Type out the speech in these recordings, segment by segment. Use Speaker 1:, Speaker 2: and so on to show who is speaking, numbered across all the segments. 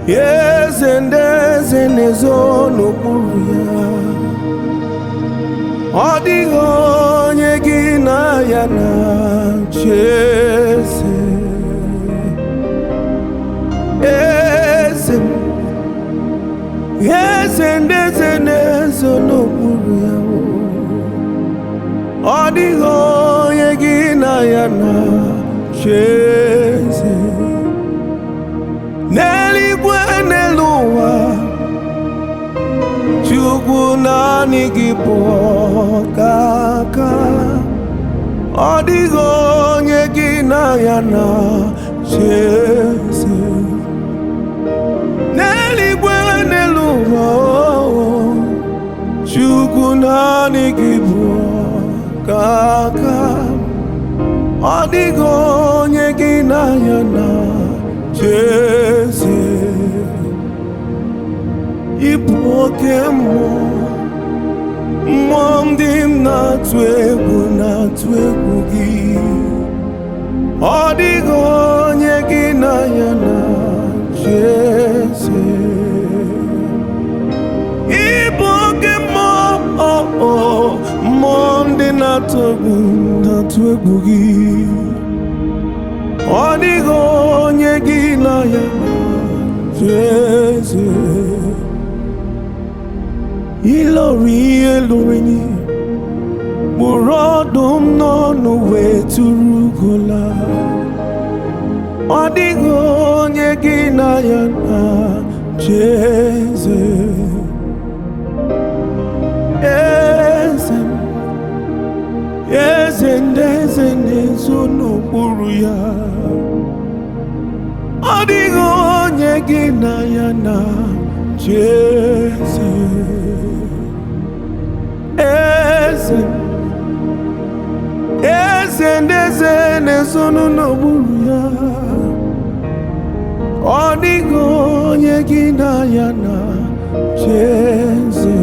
Speaker 1: Eze ndeze n'ezo n'okpuru ya, ọ dịghị onye gị na ya na-achị eze. Eze ndeze n'ezo n'okpuru ya, ọ dịghị onye gị na ya na-achị eze. N'eluigwe n'elu ụwa, Chukwu naanị gị bụ ọkaka. Ọ dịghị onye gị na ya na-achị eze. N'eluigwe n'elu ụwa, Chukwu naanị gị bụ ọkaka. Ọ dịghị onye gị na ya na-achị eze. Ịbụ oke mmụọ, mmụọ ndị na-atụ egwu gị. Ọ dịghị onye gị na ya na-achị eze. Ịbụ oke mmụọ, mmụọ ndị na-atụ egwu gị. Ọ dịghị onye gị na ya na-achị eze. Ilori ihe lori ni, kpụrụ ọdụm n'ọnụ wee tụrụ ugola. Ọ dịghị onye gị na ya na-achị eze. Eze ndeze n'ezo n'okpuru ya, ọ dịghị onye gị na ya na-achị eze. Eze ndeze n'ezo n'okpuru ya, ọ dịghị onye gị na ya na-achị eze.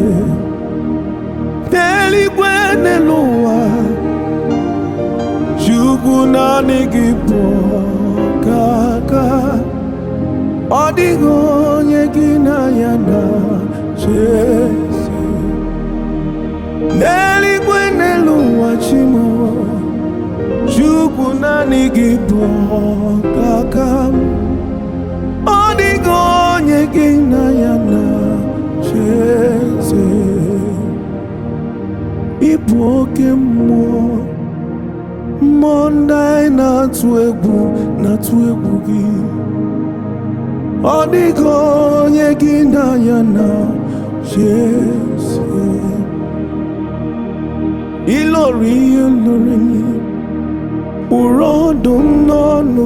Speaker 1: N'eluigwe n'elu ụwa, Chukwu naanị gị bụ ọkaka. Ọ dịghị onye gị na ya na-achị eze. N'eluigwe n'elu ụwa, Chimo, Chukwu naanị gị bụ ọkaka. Ọ dịghị onye gị na ya na-achị eze. Ịbụ oke mmụọ, mmụọ ndị anyị na-atụ egwu gị. Ọ dịghị onye gị na ya na-achị eze. Ilori ihe lori ni, kpụrụ ọdụm n'ọnụ